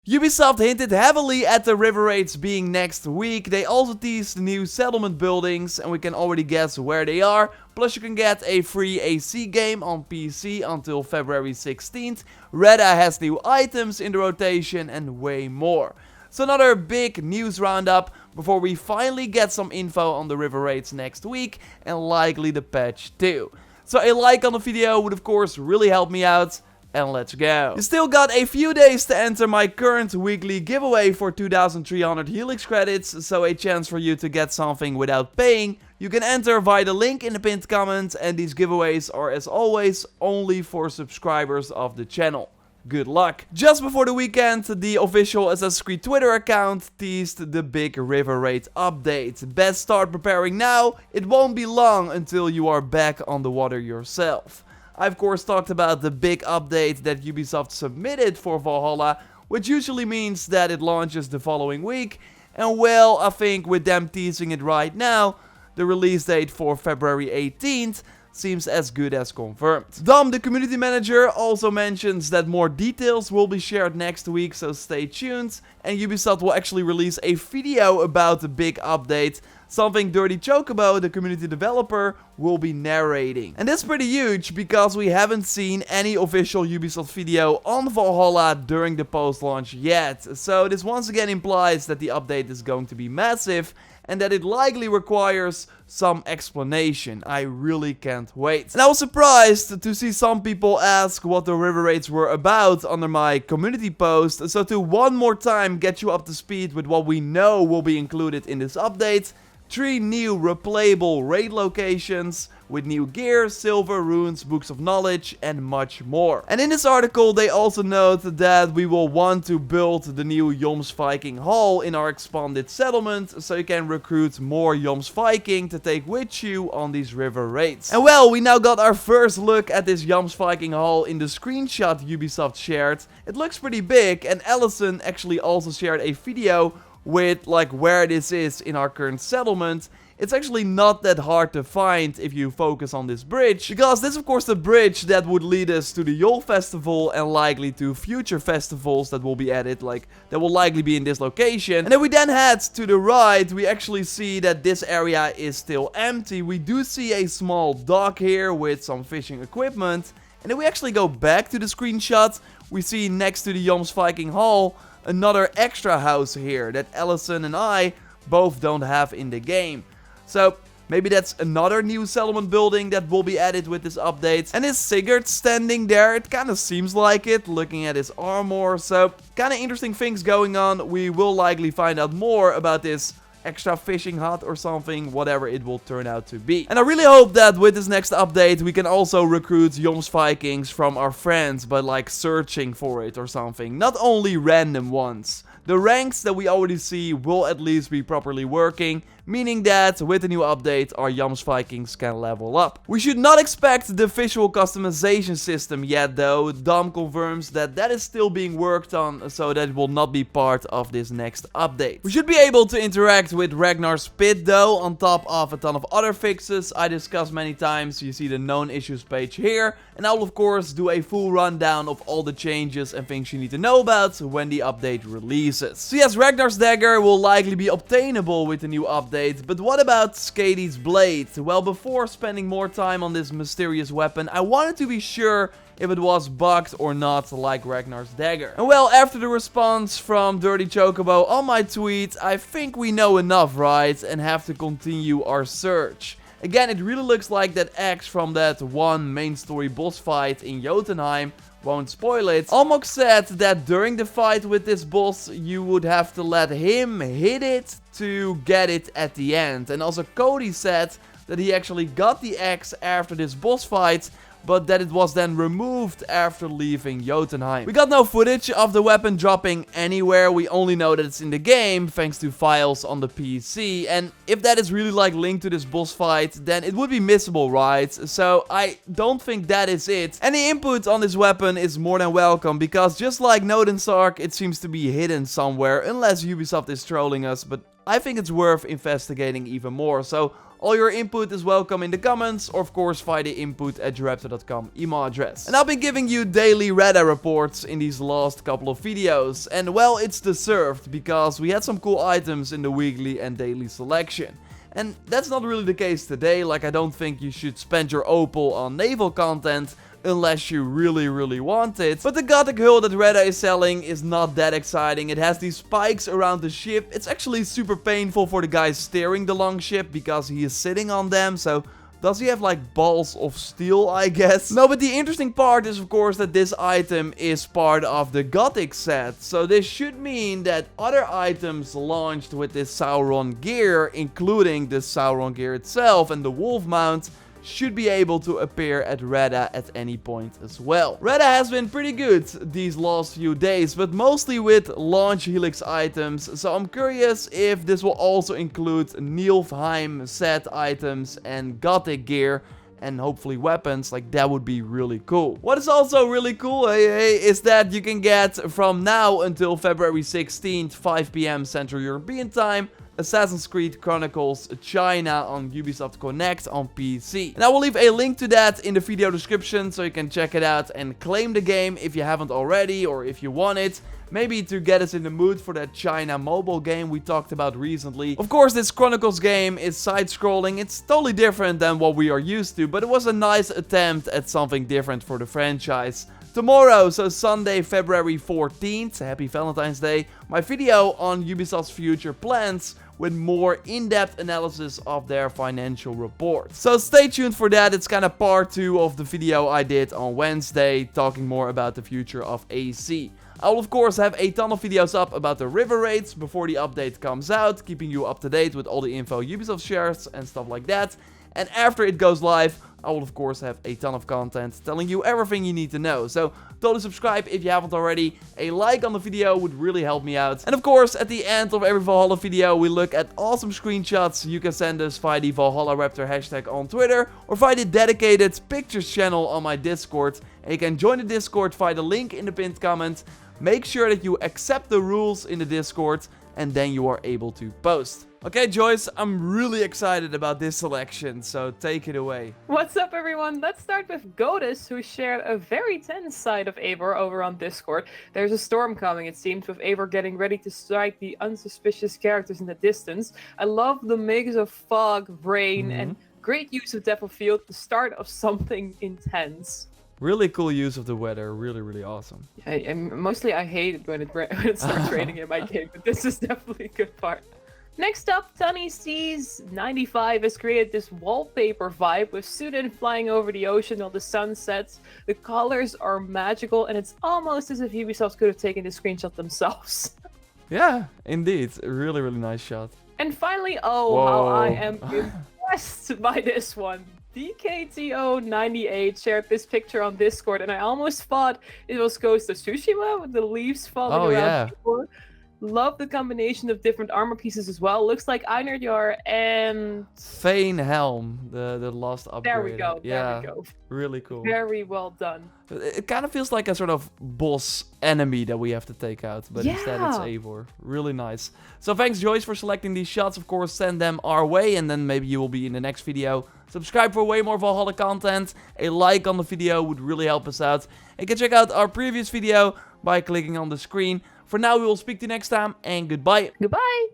Ubisoft hinted heavily at the river raids being next week. They also teased the new settlement buildings and we can already guess where they are. Plus you can get a free AC game on PC until February 16th. Reda has new items in the rotation and way more. So another big news roundup before we finally get some info on the river raids next week and likely the patch too. So a like on the video would of course really help me out. And let's go. You still got a few days to enter my current weekly giveaway for 2,300 Helix credits, so a chance for you to get something without paying. You can enter via the link in the pinned comment, and these giveaways are as always only for subscribers of the channel. Good luck. Just before the weekend, the official Assassinins Creed Twitter account teased the big river raid update. Best start preparing now, it won't be long until you are back on the water yourself. I of course talked about the big update that Ubisoft submitted for Valhalla, which usually means that it launches the following week. And well, I think with them teasing it right now, the release date for February 18th seems as good as confirmed. Dom, the community manager, also mentions that more details will be shared next week, so stay tuned. And Ubisoft will actually release a video about the big update, something Dirty Chocobo, the community developer, will be narrating. And that's pretty huge because we haven't seen any official Ubisoft video on Valhalla during the post-launch yet. So this once again implies that the update is going to be massive and that it likely requires some explanation. I really can't wait. And I was surprised to see some people ask what the river raids were about under my community post. So to one more time get you up to speed with what we know will be included in this update: 3 new replayable raid locations with new gear, silver, runes, books of knowledge, and much more. And in this article they also note that we will want to build the new Jomsviking Hall in our expanded settlement, so you can recruit more Jomsviking to take with you on these river raids. And well, we now got our first look at this Jomsviking Hall in the screenshot Ubisoft shared. It looks pretty big, and Allison actually also shared a video with like where this is in our current settlement. It's actually not that hard to find if you focus on this bridge, because this is of course the bridge that would lead us to the Yule Festival and likely to future festivals that will be added, like that will likely be in this location. And if we then head to the right, we actually see that this area is still empty. We do see a small dock here with some fishing equipment. And if we actually go back to the screenshot, we see next to the Jomsviking Hall another extra house here that Allison and I both don't have in the game. So maybe that's another new settlement building that will be added with this update. And is Sigurd standing there? It kind of seems like it, looking at his armor. So kind of interesting things going on. We will likely find out more about this extra fishing hut or something, whatever it will turn out to be. And I really hope that with this next update we can also recruit Jomsvikings from our friends by like searching for it or something, not only random ones. The ranks that we already see will at least be properly working, meaning that with the new update our Jomsvikings can level up. We should not expect the visual customization system yet though. Dom confirms that that is still being worked on, so that it will not be part of this next update. We should be able to interact with Ragnar's Pit though, on top of a ton of other fixes I discussed many times. You see the known issues page here, and I will of course do a full rundown of all the changes and things you need to know about when the update releases. So yes, Ragnar's Dagger will likely be obtainable with the new update, but what about Skadi's Blade? Well, before spending more time on this mysterious weapon, I wanted to be sure if it was bugged or not, like Ragnar's Dagger. And well, after the response from Dirty Chocobo on my tweet, I think we know enough, right? And have to continue our search. Again, it really looks like that axe from that one main story boss fight in Jotunheim. Won't spoil it. Almok said that during the fight with this boss, you would have to let him hit it to get it at the end. And also Cody said that he actually got the axe after this boss fight, but that it was then removed after leaving Jotunheim. We got no footage of the weapon dropping anywhere. We only know that it's in the game thanks to files on the PC. And if that is really like linked to this boss fight, then it would be missable, right? So I don't think that is it. Any input on this weapon is more than welcome, because just like Nodensark, it seems to be hidden somewhere, unless Ubisoft is trolling us. But I think it's worth investigating even more. So All your input is welcome in the comments, or of course via the input@joraptor.com email address. And I've been giving you daily Reda reports in these last couple of videos, and well, it's deserved, because we had some cool items in the weekly and daily selection. And that's not really the case today. Like, I don't think you should spend your opal on naval content unless you really want it. But the gothic hull that Reda is selling is not that exciting. It has these spikes around the ship. It's actually super painful for the guy steering the longship because he is sitting on them, so does he have like balls of steel, I guess? No, but the interesting part is of course that this item is part of the Gothic set. So this should mean that other items launched with this Sauron gear, including the Sauron gear itself and the wolf mount, should be able to appear at Reda at any point as well. Reda has been pretty good these last few days, but mostly with launch helix items, so I'm curious if this will also include Nilfheim set items and Gothic gear, and hopefully weapons. Like, that would be really cool. What is also really cool, is that you can get from now until February 16th, 5 PM Central European time, Assassin's Creed Chronicles China on Ubisoft Connect on PC. And I will leave a link to that in the video description, so you can check it out and claim the game if you haven't already, or if you want it. Maybe to get us in the mood for that China mobile game we talked about recently. Of course, this Chronicles game is side-scrolling. It's totally different than what we are used to, but it was a nice attempt at something different for the franchise. Tomorrow, so Sunday, February 14th, happy Valentine's Day, my video on Ubisoft's future plans with more in-depth analysis of their financial report. So stay tuned for that. It's kind of part 2 of the video I did on Wednesday, talking more about the future of AC. I will of course have a ton of videos up about the river raids before the update comes out, keeping you up to date with all the info Ubisoft shares and stuff like that. And after it goes live, I will of course have a ton of content telling you everything you need to know. So totally subscribe if you haven't already. A like on the video would really help me out. And of course, at the end of every Valhalla video, we look at awesome screenshots you can send us via the Valhalla Raptor hashtag on Twitter, or via the dedicated pictures channel on my Discord. And you can join the Discord via the link in the pinned comment. Make sure that you accept the rules in the Discord, and then you are able to post. Okay, Joyce, I'm really excited about this selection, so take it away. What's up, everyone? Let's start with Godus, who shared a very tense side of Eivor over on Discord. There's a storm coming, it seems, with Eivor getting ready to strike the unsuspicious characters in the distance. I love the mix of fog, rain, and great use of depth of field, the start of something intense. Really cool use of the weather, really awesome. Mostly I hate it when it starts raining in my game, but this is definitely a good part. Next up, Tunny Seas 95 has created this wallpaper vibe with Sudan flying over the ocean while the sun sets. The colors are magical, and it's almost as if Ubisoft could have taken this screenshot themselves. Yeah, indeed. A really nice shot. And finally, how I am impressed by this one. DKTO98 shared this picture on Discord, and I almost thought it was Ghost of Tsushima with the leaves falling around people. Love the combination of different armor pieces as well. Looks like Einarjar and Fane Helm, the last upgrade. There we go. Yeah, there we go. Really cool. Very well done. It kind of feels like a sort of boss enemy that we have to take out, but instead it's Eivor. Really nice. So thanks, Joyce, for selecting these shots. Of course, send them our way, and then maybe you will be in the next video. Subscribe for way more Valhalla content. A like on the video would really help us out. And you can check out our previous video by clicking on the screen. For now, we will speak to you next time, and goodbye. Goodbye.